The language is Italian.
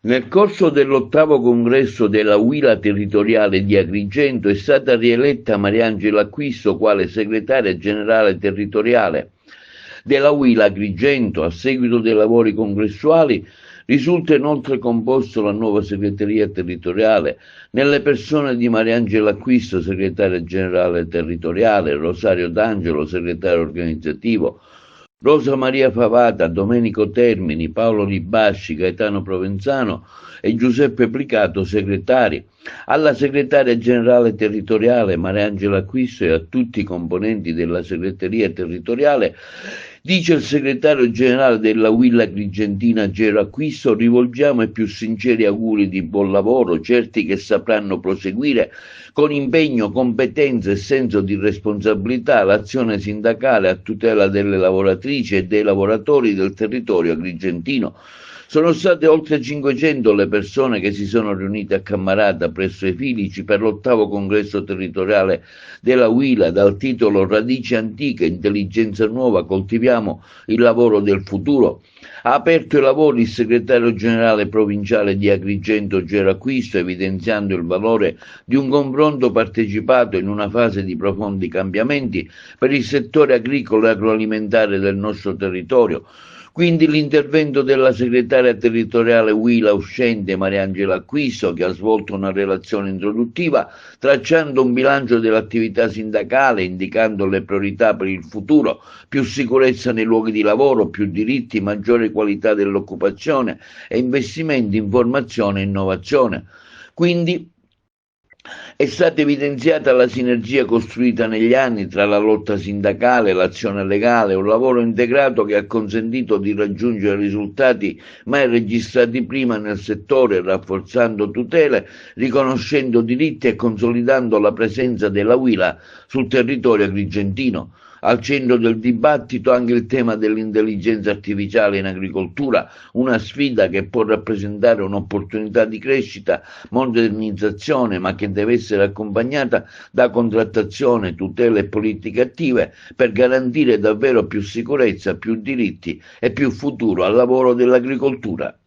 Nel corso dell'8° congresso della Huila territoriale di Agrigento è stata rieletta Mariangela Acquisto quale segretaria generale territoriale della Huila Agrigento. A seguito dei lavori congressuali risulta inoltre composto la nuova segreteria territoriale nelle persone di Mariangela Acquisto, segretaria generale territoriale, Rosario D'Angelo, segretario organizzativo, Rosa Maria Favata, Domenico Termini, Paolo Libasci, Gaetano Provenzano e Giuseppe Plicato segretari. Alla segretaria generale territoriale Mariangela Acquisto e a tutti i componenti della segreteria territoriale dice il segretario generale della Huila Agrigentina Gero Acquisto: rivolgiamo i più sinceri auguri di buon lavoro, certi che sapranno proseguire con impegno, competenza e senso di responsabilità l'azione sindacale a tutela delle lavoratrici e dei lavoratori del territorio agrigentino. Sono state oltre 500 le persone che si sono riunite a Cammarata presso i Filici per l'8° congresso territoriale della Huila dal titolo Radici antiche, intelligenza nuova, coltiviamo il lavoro del futuro. Ha aperto i lavori il segretario generale provinciale di Agrigento Gero Acquisto, evidenziando il valore di un confronto partecipato in una fase di profondi cambiamenti per il settore agricolo e agroalimentare del nostro territorio. Quindi l'intervento della segretaria territoriale Huila uscente Mariangela Acquisto, che ha svolto una relazione introduttiva tracciando un bilancio dell'attività sindacale, indicando le priorità per il futuro: più sicurezza nei luoghi di lavoro, più diritti, maggiore qualità dell'occupazione e investimenti in formazione e innovazione. Quindi è stata evidenziata la sinergia costruita negli anni tra la lotta sindacale e l'azione legale, un lavoro integrato che ha consentito di raggiungere risultati mai registrati prima nel settore, rafforzando tutele, riconoscendo diritti e consolidando la presenza della Huila sul territorio agrigentino. Al centro del dibattito anche il tema dell'intelligenza artificiale in agricoltura, una sfida che può rappresentare un'opportunità di crescita, modernizzazione, ma che deve essere accompagnata da contrattazione, tutele e politiche attive per garantire davvero più sicurezza, più diritti e più futuro al lavoro dell'agricoltura.